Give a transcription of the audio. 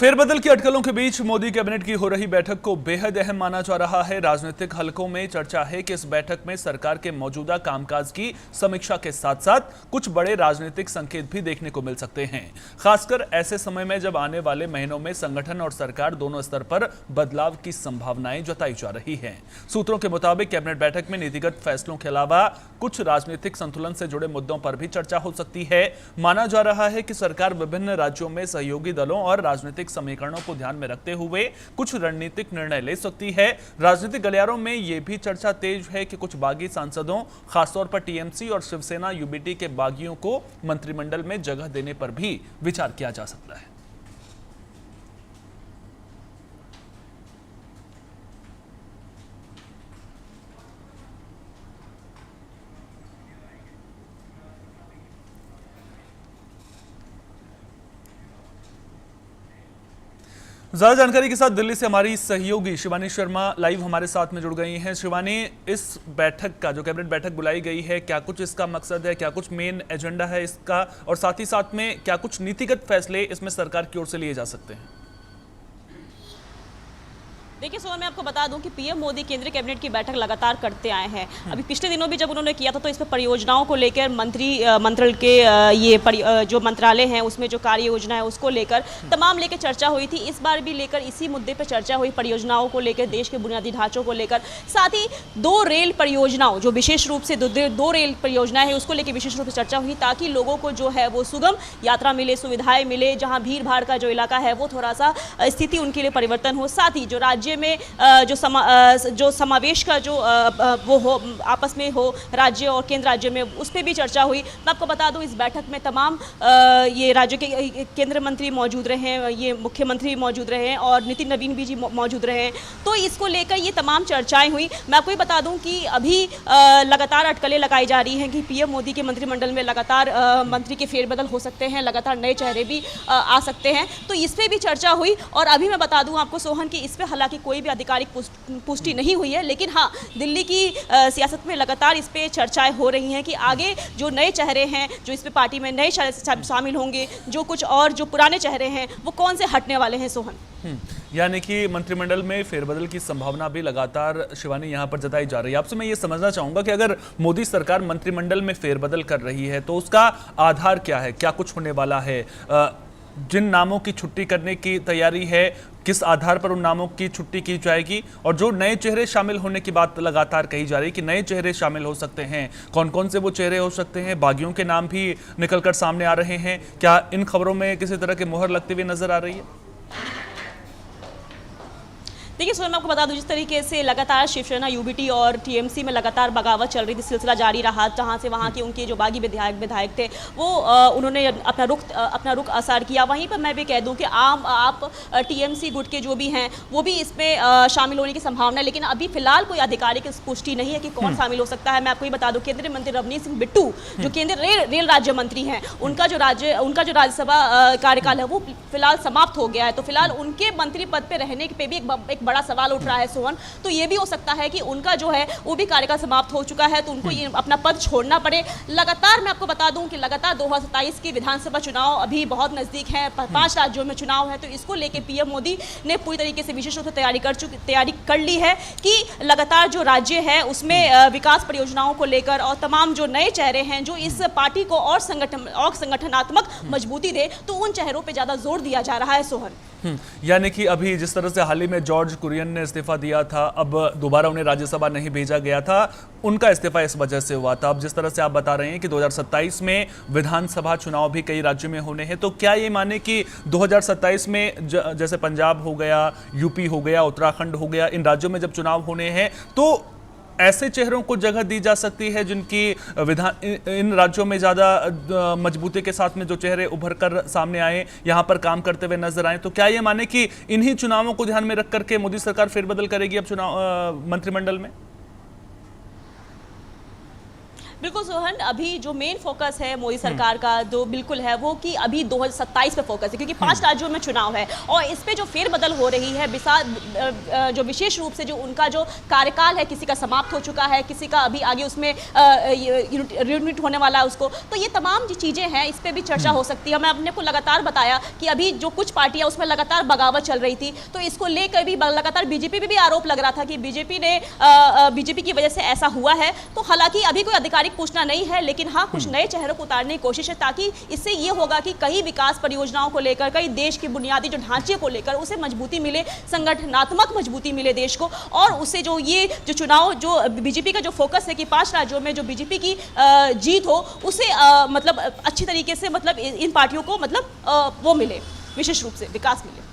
फेरबदल की अटकलों के बीच मोदी कैबिनेट की हो रही बैठक को बेहद अहम माना जा रहा है। राजनीतिक हलकों में चर्चा है कि इस बैठक में सरकार के मौजूदा कामकाज की समीक्षा के साथ साथ कुछ बड़े राजनीतिक संकेत भी देखने को मिल सकते हैं, खासकर ऐसे समय में जब आने वाले महीनों में संगठन और सरकार दोनों स्तर पर बदलाव की संभावनाएं जताई जा रही हैं। सूत्रों के मुताबिक कैबिनेट बैठक में नीतिगत फैसलों के अलावा कुछ राजनीतिक संतुलन से जुड़े मुद्दों पर भी चर्चा हो सकती है। माना जा रहा है कि सरकार विभिन्न राज्यों में सहयोगी दलों और राजनीतिक समीकरणों को ध्यान में रखते हुए कुछ रणनीतिक निर्णय ले सकती है। राजनीतिक गलियारों में यह भी चर्चा तेज है कि कुछ बागी सांसदों, खासतौर पर टीएमसी और शिवसेना यूबीटी के बागियों को मंत्रिमंडल में जगह देने पर भी विचार किया जा सकता है। ज्यादा जानकारी के साथ दिल्ली से हमारी सहयोगी शिवानी शर्मा लाइव हमारे साथ में जुड़ गई हैं। शिवानी, इस बैठक का जो कैबिनेट बैठक बुलाई गई है, क्या कुछ इसका मकसद है, क्या कुछ मेन एजेंडा है इसका, और साथ ही साथ में क्या कुछ नीतिगत फैसले इसमें सरकार की ओर से लिए जा सकते हैं? देखिए सोहन, मैं आपको बता दूं कि पीएम मोदी केंद्रीय कैबिनेट की बैठक लगातार करते आए हैं। अभी पिछले दिनों भी जब उन्होंने किया था तो इस पर परियोजनाओं को लेकर मंत्रिमंडल के जो मंत्रालय हैं उसमें जो कार्य योजना है उसको लेकर तमाम लेकर चर्चा हुई थी। इस बार भी लेकर इसी मुद्दे पर चर्चा हुई, परियोजनाओं को लेकर, देश के बुनियादी ढांचों को लेकर, साथ ही दो रेल परियोजनाओं जो विशेष रूप से दो रेल परियोजनाएं हैं उसको लेकर विशेष रूप से चर्चा हुई, ताकि लोगों को जो है वो सुगम यात्रा मिले, सुविधाएं मिले, जहाँ भीड़ भाड़ का जो इलाका है वो थोड़ा सा स्थिति उनके लिए परिवर्तन हो। साथ ही जो राज्य में जो समावेश का जो वो हो, आपस में हो, राज्य और केंद्र राज्य में, उस पर भी चर्चा हुई। मैं आपको बता दूं इस बैठक में तमाम ये राज्य के केंद्र मंत्री मौजूद रहे हैं, ये मुख्यमंत्री मौजूद रहे हैं और नितिन नवीन भी जी मौजूद रहे हैं। तो इसको लेकर ये तमाम चर्चाएं हुई। मैं आपको ये बता दूं कि अभी लगातार अटकलें लगाई जा रही हैं कि पीएम मोदी के मंत्रिमंडल में लगातार मंत्री के फेरबदल हो सकते हैं, लगातार नए चेहरे भी आ सकते हैं। तो इस पर भी चर्चा हुई। और अभी मैं बता दूं आपको सोहन कि इस पर हालांकि कोई भी आधिकारिक पुष्टि नहीं हुई है, लेकिन हाँ, दिल्ली की सियासत में लगातार इस पे चर्चाएं हो रही हैं कि आगे जो नए चेहरे हैं जो इस पे पार्टी में नए शामिल होंगे, जो कुछ और जो पुराने चेहरे हैं वो कौन से हटने वाले हैं सोहन। यानी कि मंत्रिमंडल में फेरबदल की संभावना भी लगातार शिवानी यहां पर जताई जा रही है। आपसे मैं ये समझना चाहूंगा कि अगर मोदी सरकार मंत्रिमंडल में फेरबदल कर रही है तो उसका आधार क्या है, क्या कुछ होने वाला है, जिन नामों की छुट्टी करने की तैयारी है किस आधार पर उन नामों की छुट्टी की जाएगी, और जो नए चेहरे शामिल होने की बात लगातार कही जा रही है कि नए चेहरे शामिल हो सकते हैं, कौन कौन से वो चेहरे हो सकते हैं, बागियों के नाम भी निकलकर सामने आ रहे हैं, क्या इन खबरों में किसी तरह की मुहर लगती हुई नजर आ रही है? देखिए सोहन, मैं आपको बता दूं जिस तरीके से लगातार शिवसेना, यूबीटी और टीएमसी में लगातार बगावत चल रही थी, सिलसिला जारी रहा, जहां से वहां के उनके जो बागी विधायक थे वो उन्होंने अपना रुख आसार किया। वहीं पर मैं भी कह दूं कि आप टीएमसी गुट के जो भी हैं वो भी इसमें शामिल होने की संभावना है, लेकिन अभी फिलहाल कोई आधिकारिक पुष्टि नहीं है कि कौन शामिल हो सकता है। मैं आपको ये बता दूं केंद्रीय मंत्री रवनीत सिंह बिट्टू जो केंद्रीय रेल राज्य मंत्री हैं, उनका जो राज्यसभा कार्यकाल है वो फिलहाल समाप्त हो गया है। तो फिलहाल उनके मंत्री पद पर रहने पे भी एक बड़ा सवाल उठ रहा है सोहन। तो ये भी हो सकता है कि उनका जो है वो भी कार्यकाल समाप्त हो चुका है, तो उनको ये अपना पद छोड़ना पड़े। लगातार मैं आपको बता दूं कि लगातार 2027 की विधानसभा चुनाव अभी बहुत नजदीक है, 5 राज्यों में चुनाव है, तो इसको लेकर पीएम मोदी ने पूरी तरीके से विशेष रूप से तैयारी कर ली है कि लगातार जो राज्य है उसमें विकास परियोजनाओं को लेकर और तमाम जो नए चेहरे हैं जो इस पार्टी को और संगठनात्मक मजबूती दे, तो उन चेहरों पर ज्यादा जोर दिया जा रहा है सोहन। यानी कि अभी जिस तरह से हाल ही में जॉर्ज कुरियन ने इस्तीफा दिया था, अब दोबारा उन्हें राज्यसभा नहीं भेजा गया था, उनका इस्तीफा इस वजह से हुआ था। अब जिस तरह से आप बता रहे हैं कि 2027 में विधानसभा चुनाव भी कई राज्यों में होने हैं, तो क्या ये माने कि 2027 में जैसे पंजाब हो गया, यूपी हो गया, उत्तराखंड हो गया, इन राज्यों में जब चुनाव होने हैं तो ऐसे चेहरों को जगह दी जा सकती है जिनकी इन राज्यों में ज्यादा मजबूती के साथ में जो चेहरे उभर कर सामने आए, यहां पर काम करते हुए नजर आए, तो क्या ये माने कि इन्हीं चुनावों को ध्यान में रख करके मोदी सरकार फेरबदल करेगी अब चुनाव मंत्रिमंडल में? बिल्कुल सोहन, अभी जो मेन फोकस है मोदी सरकार का जो बिल्कुल है वो कि अभी 2027 पे फोकस है, क्योंकि 5 राज्यों में चुनाव है और इस पे जो फेरबदल हो रही है, जो विशेष रूप से जो उनका जो कार्यकाल है, किसी का समाप्त हो चुका है, किसी का अभी आगे उसमें रियूनिट होने वाला है उसको, तो ये तमाम जो चीज़ें हैं इस पर भी चर्चा हो सकती है। मैं अपने को लगातार बताया कि अभी जो कुछ पार्टियां उसमें लगातार बगावत चल रही थी, तो इसको लेकर भी लगातार बीजेपी पे भी आरोप लग रहा था कि बीजेपी की वजह से ऐसा हुआ है। तो हालांकि अभी कोई आधिकारिक पूछना नहीं है, लेकिन हाँ कुछ नए चेहरों को उतारने की कोशिश है, ताकि इससे ये होगा कि कई विकास परियोजनाओं को लेकर, कई देश के बुनियादी जो ढांचे को लेकर उसे मजबूती मिले, संगठनात्मक मजबूती मिले देश को, और उससे जो ये जो चुनाव जो बीजेपी का जो फोकस है कि 5 राज्यों में जो बीजेपी की जीत हो, उसे मतलब अच्छी तरीके से मतलब इन पार्टियों को मतलब वो मिले, विशेष रूप से विकास मिले।